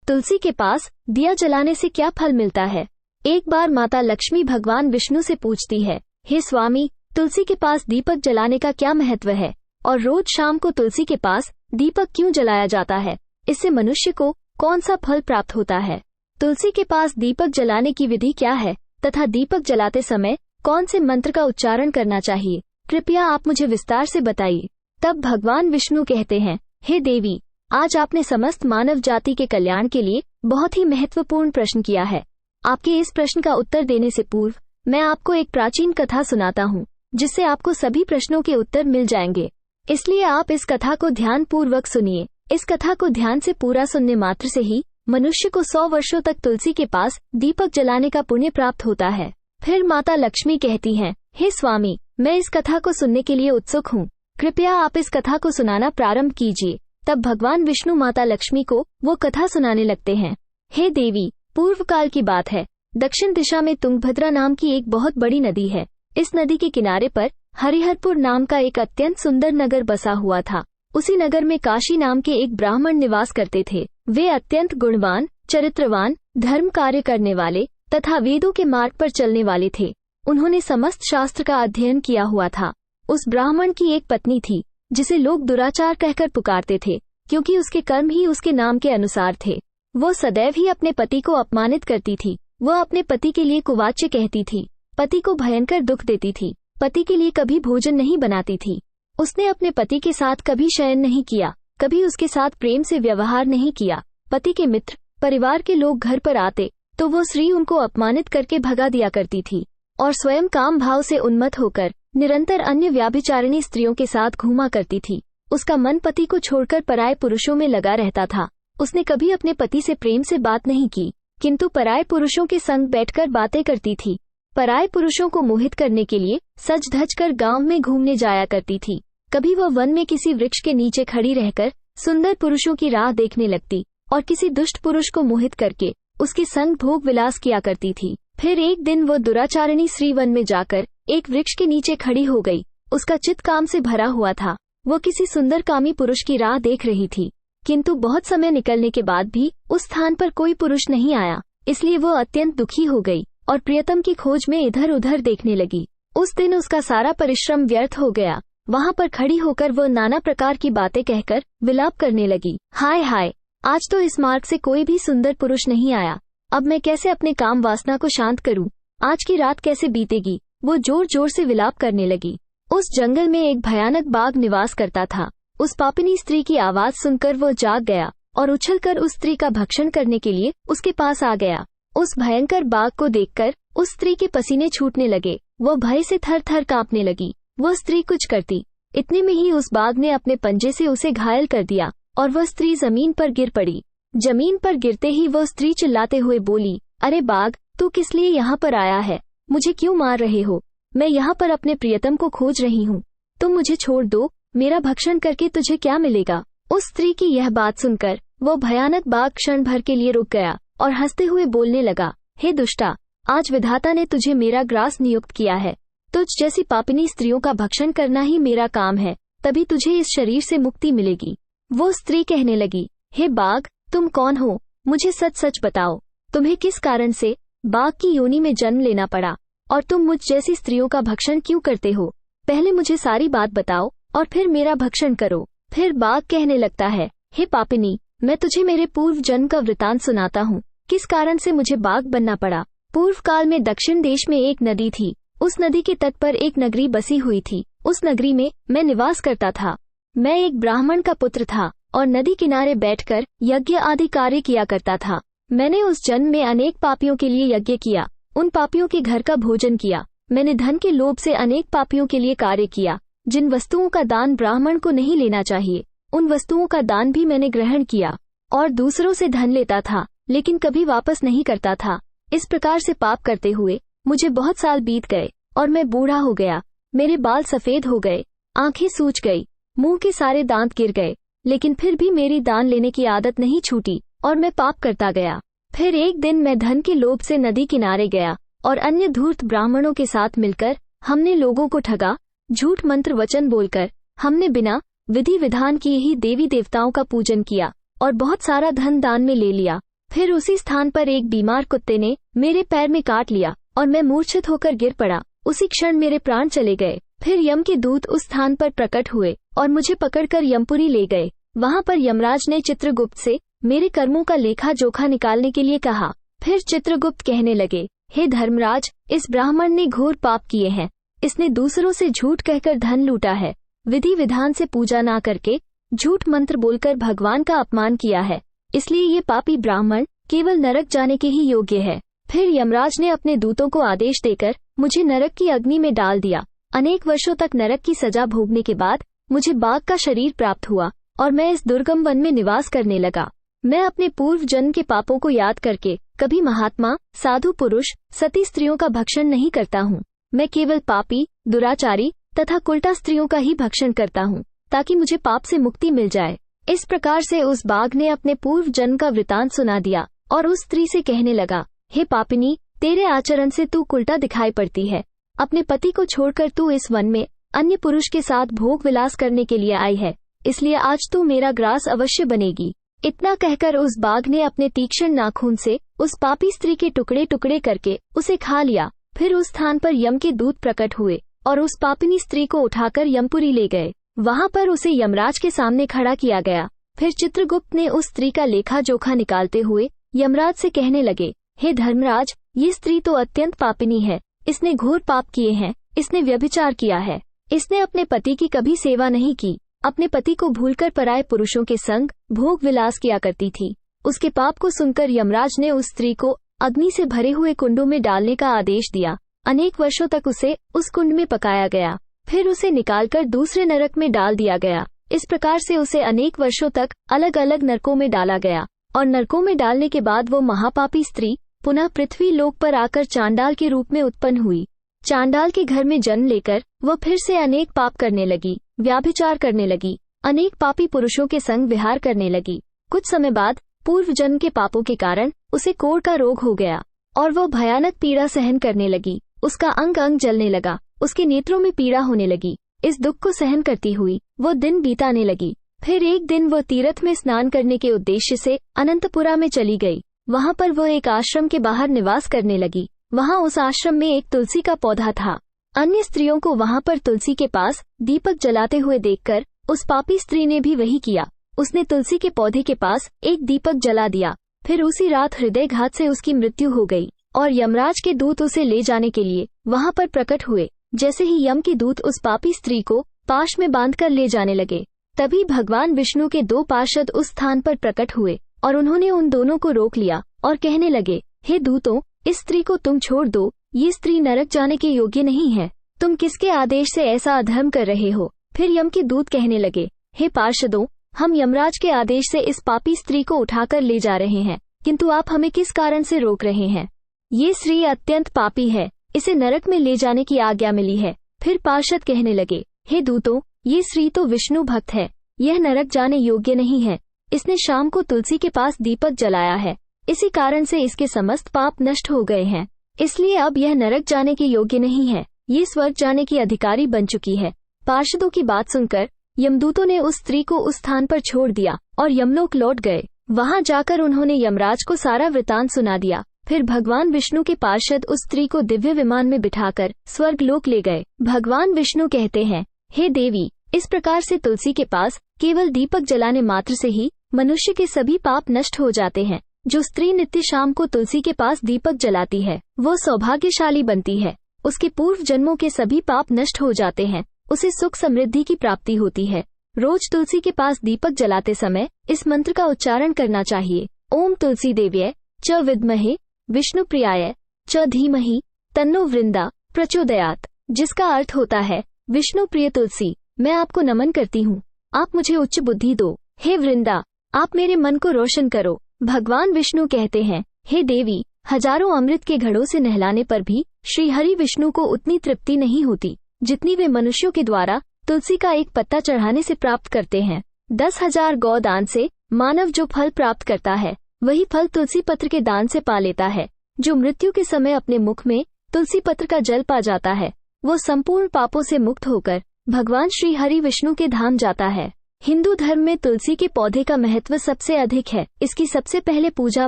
तुलसी के पास दिया जलाने से क्या फल मिलता है। एक बार माता लक्ष्मी भगवान विष्णु से पूछती है, हे स्वामी, तुलसी के पास दीपक जलाने का क्या महत्व है और रोज शाम को तुलसी के पास दीपक क्यों जलाया जाता है, इससे मनुष्य को कौन सा फल प्राप्त होता है। तुलसी के पास दीपक जलाने की विधि क्या है तथा दीपक जलाते समय कौन से मंत्र का उच्चारण करना चाहिए, कृपया आप मुझे विस्तार से बताइए। तब भगवान विष्णु कहते हैं, हे देवी, आज आपने समस्त मानव जाति के कल्याण के लिए बहुत ही महत्वपूर्ण प्रश्न किया है। आपके इस प्रश्न का उत्तर देने से पूर्व मैं आपको एक प्राचीन कथा सुनाता हूँ, जिससे आपको सभी प्रश्नों के उत्तर मिल जाएंगे। इसलिए आप इस कथा को ध्यान पूर्वक सुनिए। इस कथा को ध्यान से पूरा सुनने मात्र से ही मनुष्य को 100 वर्षों तक तुलसी के पास दीपक जलाने का पुण्य प्राप्त होता है। फिर माता लक्ष्मी कहती हैं, हे स्वामी, मैं इस कथा को सुनने के लिए उत्सुक हूँ, कृपया आप इस कथा को सुनाना प्रारंभ कीजिए। तब भगवान विष्णु माता लक्ष्मी को वो कथा सुनाने लगते हैं। हे देवी, पूर्व काल की बात है। दक्षिण दिशा में तुंगभद्रा नाम की एक बहुत बड़ी नदी है। इस नदी के किनारे पर हरिहरपुर नाम का एक अत्यंत सुंदर नगर बसा हुआ था। उसी नगर में काशी नाम के एक ब्राह्मण निवास करते थे। वे अत्यंत गुणवान, चरित्रवान, धर्म कार्य करने वाले तथा वेदों के मार्ग पर चलने वाले थे। उन्होंने समस्त शास्त्र का अध्ययन किया हुआ था। उस ब्राह्मण की एक पत्नी थी, जिसे लोग दुराचार कहकर पुकारते थे, क्योंकि उसके कर्म ही उसके नाम के अनुसार थे। वो सदैव ही अपने पति को अपमानित करती थी। वह अपने पति के लिए कुवाच्य कहती थी, पति को भयंकर दुख देती थी, पति के लिए कभी भोजन नहीं बनाती थी। उसने अपने पति के साथ कभी शयन नहीं किया, कभी उसके साथ प्रेम से व्यवहार नहीं किया। पति के मित्र, परिवार के लोग घर पर आते तो वो स्त्री उनको अपमानित करके भगा दिया करती थी और स्वयं काम भाव से उन्मत्त होकर निरंतर अन्य व्याभिचारिणी स्त्रियों के साथ घूमा करती थी। उसका मन पति को छोड़कर पराये पुरुषों में लगा रहता था। उसने कभी अपने पति से प्रेम से बात नहीं की, किंतु पराये पुरुषों के संग बैठकर बातें करती थी। पराये पुरुषों को मोहित करने के लिए सज धज कर गाँव में घूमने जाया करती थी। कभी वह वन में किसी वृक्ष के नीचे खड़ी रहकर सुंदर पुरुषों की राह देखने लगती और किसी दुष्ट पुरुष को मोहित करके उसके संग भोग विलास किया करती थी। फिर एक दिन वो दुराचारिणी स्त्री वन में जाकर एक वृक्ष के नीचे खड़ी हो गई। उसका चित्त काम से भरा हुआ था। वो किसी सुंदर कामी पुरुष की राह देख रही थी, किंतु बहुत समय निकलने के बाद भी उस स्थान पर कोई पुरुष नहीं आया। इसलिए वो अत्यंत दुखी हो गई और प्रियतम की खोज में इधर उधर देखने लगी। उस दिन उसका सारा परिश्रम व्यर्थ हो गया। वहाँ पर खड़ी होकर वो नाना प्रकार की बातें कहकर विलाप करने लगी। हाय हाय, आज तो इस मार्ग से कोई भी सुंदर पुरुष नहीं आया। अब मैं कैसे अपने काम वासना को शांत करूं? आज की रात कैसे बीतेगी? वो जोर जोर से विलाप करने लगी। उस जंगल में एक भयानक बाघ निवास करता था। उस पापिनी स्त्री की आवाज सुनकर वो जाग गया और उछलकर उस स्त्री का भक्षण करने के लिए उसके पास आ गया। उस भयंकर बाघ को देखकर उस स्त्री के पसीने छूटने लगे। वो भय से थर थर कांपने लगी। वह स्त्री कुछ करती, इतने में ही उस बाघ ने अपने पंजे से उसे घायल कर दिया और वह स्त्री जमीन पर गिर पड़ी। जमीन पर गिरते ही वह स्त्री चिल्लाते हुए बोली, अरे बाघ, तू किस लिए यहाँ पर आया है? मुझे क्यों मार रहे हो? मैं यहाँ पर अपने प्रियतम को खोज रही हूँ। तुम मुझे छोड़ दो। मेरा भक्षण करके तुझे क्या मिलेगा? उस स्त्री की यह बात सुनकर वो भयानक बाघ क्षण भर के लिए रुक गया और हंसते हुए बोलने लगा, हे दुष्टा, आज विधाता ने तुझे मेरा ग्रास नियुक्त किया है। तुझ जैसी पापिनी स्त्रियों का भक्षण करना ही मेरा काम है, तभी तुझे इस शरीर से मुक्ति मिलेगी। वो स्त्री कहने लगी, हे बाघ, तुम कौन हो? मुझे सच सच बताओ, तुम्हें किस कारण से बाघ की योनि में जन्म लेना पड़ा और तुम मुझ जैसी स्त्रियों का भक्षण क्यों करते हो? पहले मुझे सारी बात बताओ और फिर मेरा भक्षण करो। फिर बाघ कहने लगता है, हे पापिनी, मैं तुझे मेरे पूर्व जन्म का वृतांत सुनाता हूँ, किस कारण से मुझे बाघ बनना पड़ा। पूर्व काल में दक्षिण देश में एक नदी थी। उस नदी के तट पर एक नगरी बसी हुई थी। उस नगरी में मैं निवास करता था। मैं एक ब्राह्मण का पुत्र था और नदी किनारे बैठकर यज्ञ आदि कार्य किया करता था। मैंने उस जन्म में अनेक पापियों के लिए यज्ञ किया, उन पापियों के घर का भोजन किया। मैंने धन के लोभ से अनेक पापियों के लिए कार्य किया। जिन वस्तुओं का दान ब्राह्मण को नहीं लेना चाहिए, उन वस्तुओं का दान भी मैंने ग्रहण किया और दूसरों से धन लेता था, लेकिन कभी वापस नहीं करता था। इस प्रकार से पाप करते हुए मुझे बहुत साल बीत गए और मैं बूढ़ा हो गया। मेरे बाल सफेद हो गए, आंखें सूज गई, मुंह के सारे दांत गिर गए, लेकिन फिर भी मेरी दान लेने की आदत नहीं छूटी और मैं पाप करता गया। फिर एक दिन मैं धन के लोभ से नदी किनारे गया और अन्य धूर्त ब्राह्मणों के साथ मिलकर हमने लोगों को ठगा। झूठ मंत्र वचन बोलकर हमने बिना विधि विधान किए ही देवी देवताओं का पूजन किया और बहुत सारा धन दान में ले लिया। फिर उसी स्थान पर एक बीमार कुत्ते ने मेरे पैर में काट लिया और मैं मूर्छित होकर गिर पड़ा। उसी क्षण मेरे प्राण चले गए। फिर यम के दूत उस स्थान पर प्रकट हुए और मुझे पकड़कर यमपुरी ले गए। वहां पर यमराज ने चित्रगुप्त से मेरे कर्मों का लेखा जोखा निकालने के लिए कहा। फिर चित्रगुप्त कहने लगे, हे धर्मराज, इस ब्राह्मण ने घोर पाप किए हैं। इसने दूसरों से झूठ कहकर धन लूटा है, विधि विधान से पूजा ना करके झूठ मंत्र बोलकर भगवान का अपमान किया है। इसलिए ये पापी ब्राह्मण केवल नरक जाने के ही योग्य है। फिर यमराज ने अपने दूतों को आदेश देकर मुझे नरक की अग्नि में डाल दिया। अनेक वर्षों तक नरक की सजा भोगने के बाद मुझे बाघ का शरीर प्राप्त हुआ और मैं इस दुर्गम वन में निवास करने लगा। मैं अपने पूर्व जन्म के पापों को याद करके कभी महात्मा, साधु पुरुष, सती स्त्रियों का भक्षण नहीं करता हूँ। मैं केवल पापी, दुराचारी तथा कुलटा स्त्रियों का ही भक्षण करता हूँ, ताकि मुझे पाप से मुक्ति मिल जाए। इस प्रकार से उस बाघ ने अपने पूर्व जन्म का वृतांत सुना दिया और उस स्त्री से कहने लगा, हे पापिनी, तेरे आचरण से तू कुलटा दिखाई पड़ती है। अपने पति को छोड़कर तू इस वन में अन्य पुरुष के साथ भोग विलास करने के लिए आई है, इसलिए आज तू मेरा ग्रास अवश्य बनेगी। इतना कहकर उस बाघ ने अपने तीक्ष्ण नाखून से उस पापी स्त्री के टुकड़े टुकड़े करके उसे खा लिया। फिर उस स्थान पर यम के दूत प्रकट हुए और उस पापिनी स्त्री को उठाकर यमपुरी ले गए। वहां पर उसे यमराज के सामने खड़ा किया गया। फिर चित्रगुप्त ने उस स्त्री का लेखा जोखा निकालते हुए यमराज से कहने लगे, हे धर्मराज, ये स्त्री तो अत्यंत पापिनी है। इसने घोर पाप किए हैं। इसने व्यभिचार किया है। इसने अपने पति की कभी सेवा नहीं की। अपने पति को भूलकर पराये पुरुषों के संग भोग विलास किया करती थी। उसके पाप को सुनकर यमराज ने उस स्त्री को अग्नि से भरे हुए कुंडों में डालने का आदेश दिया। अनेक वर्षों तक उसे उस कुंड में पकाया गया। फिर उसे निकालकर दूसरे नरक में डाल दिया गया। इस प्रकार से उसे अनेक वर्षों तक अलग अलग नरकों में डाला गया और नरकों में डालने के बाद वो महापापी स्त्री पुनः पृथ्वी लोक पर आकर चांडाल के रूप में उत्पन्न हुई। चांडाल के घर में जन्म लेकर वह फिर से अनेक पाप करने लगी, व्याभिचार करने लगी, अनेक पापी पुरुषों के संग विहार करने लगी। कुछ समय बाद पूर्व जन्म के पापों के कारण उसे कोढ़ का रोग हो गया और वह भयानक पीड़ा सहन करने लगी। उसका अंग अंग जलने लगा, उसके नेत्रों में पीड़ा होने लगी। इस दुख को सहन करती हुई वो दिन बीताने लगी। फिर एक दिन वह तीर्थ में स्नान करने के उद्देश्य से अनंतपुरा में चली गई। वहां पर वह एक आश्रम के बाहर निवास करने लगी। वहां उस आश्रम में एक तुलसी का पौधा था। अन्य स्त्रियों को वहां पर तुलसी के पास दीपक जलाते हुए देखकर उस पापी स्त्री ने भी वही किया। उसने तुलसी के पौधे के पास एक दीपक जला दिया। फिर उसी रात हृदयघात से उसकी मृत्यु हो गई और यमराज के दूत उसे ले जाने के लिए वहां पर प्रकट हुए। जैसे ही यम के दूत उस पापी स्त्री को पाश में बांधकर ले जाने लगे, तभी भगवान विष्णु के दो पार्षद उस स्थान पर प्रकट हुए और उन्होंने उन दोनों को रोक लिया और कहने लगे, हे दूतों, इस स्त्री को तुम छोड़ दो। ये स्त्री नरक जाने के योग्य नहीं है। तुम किसके आदेश से ऐसा अधर्म कर रहे हो? फिर यम के दूत कहने लगे, हे पार्षदों, हम यमराज के आदेश से इस पापी स्त्री को उठाकर ले जा रहे हैं, किंतु आप हमें किस कारण से रोक रहे हैं? ये स्त्री अत्यंत पापी है, इसे नरक में ले जाने की आज्ञा मिली है। फिर पार्षद कहने लगे, हे दूतों, ये स्त्री तो विष्णु भक्त है, यह नरक जाने योग्य नहीं है। इसने शाम को तुलसी के पास दीपक जलाया है, इसी कारण से इसके समस्त पाप नष्ट हो गए हैं। इसलिए अब यह नरक जाने के योग्य नहीं है, ये स्वर्ग जाने की अधिकारी बन चुकी है। पार्षदों की बात सुनकर यमदूतों ने उस स्त्री को उस स्थान पर छोड़ दिया और यमलोक लौट गए। वहां जाकर उन्होंने यमराज को सारा वृतांत सुना दिया। फिर भगवान विष्णु के पार्षद उस स्त्री को दिव्य विमान में बिठाकर स्वर्ग लोक ले गए। भगवान विष्णु कहते हैं, हे देवी, इस प्रकार से तुलसी के पास केवल दीपक जलाने मात्र से ही मनुष्य के सभी पाप नष्ट हो जाते हैं। जो स्त्री नित्य शाम को तुलसी के पास दीपक जलाती है, वो सौभाग्यशाली बनती है। उसके पूर्व जन्मों के सभी पाप नष्ट हो जाते हैं। उसे सुख समृद्धि की प्राप्ति होती है। रोज तुलसी के पास दीपक जलाते समय इस मंत्र का उच्चारण करना चाहिए। ओम तुलसी देव्यै च विद्महे विष्णु प्रियाय च धीमहि तन्नो वृंदा प्रचोदयात्, जिसका अर्थ होता है, विष्णु प्रिय तुलसी, मैं आपको नमन करती हूँ, आप मुझे उच्च बुद्धि दो। हे वृंदा, आप मेरे मन को रोशन करो। भगवान विष्णु कहते हैं, हे देवी, हजारों अमृत के घड़ों से नहलाने पर भी श्री हरि विष्णु को उतनी तृप्ति नहीं होती जितनी वे मनुष्यों के द्वारा तुलसी का एक पत्ता चढ़ाने से प्राप्त करते हैं। 10,000 गौ दान से मानव जो फल प्राप्त करता है, वही फल तुलसी पत्र के दान से पा लेता है। जो मृत्यु के समय अपने मुख में तुलसी पत्र का जल पा जाता है, वो संपूर्ण पापों से मुक्त होकर भगवान श्री हरि विष्णु के धाम जाता है। हिंदू धर्म में तुलसी के पौधे का महत्व सबसे अधिक है। इसकी सबसे पहले पूजा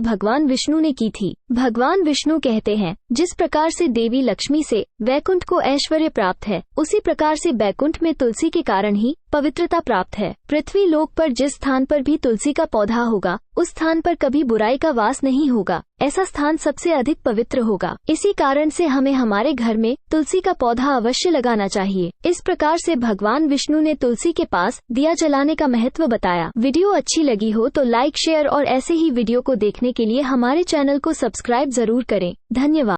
भगवान विष्णु ने की थी। भगवान विष्णु कहते हैं, जिस प्रकार से देवी लक्ष्मी से वैकुंठ को ऐश्वर्य प्राप्त है, उसी प्रकार से बैकुंठ में तुलसी के कारण ही पवित्रता प्राप्त है। पृथ्वी लोक पर जिस स्थान पर भी तुलसी का पौधा होगा, उस स्थान पर कभी बुराई का वास नहीं होगा। ऐसा स्थान सबसे अधिक पवित्र होगा। इसी कारण से हमें हमारे घर में तुलसी का पौधा अवश्य लगाना चाहिए। इस प्रकार से भगवान विष्णु ने तुलसी के पास दिया जलाने का महत्व बताया। वीडियो अच्छी लगी हो तो लाइक, शेयर और ऐसे ही वीडियो को देखने के लिए हमारे चैनल को सब्सक्राइब जरूर करें। धन्यवाद।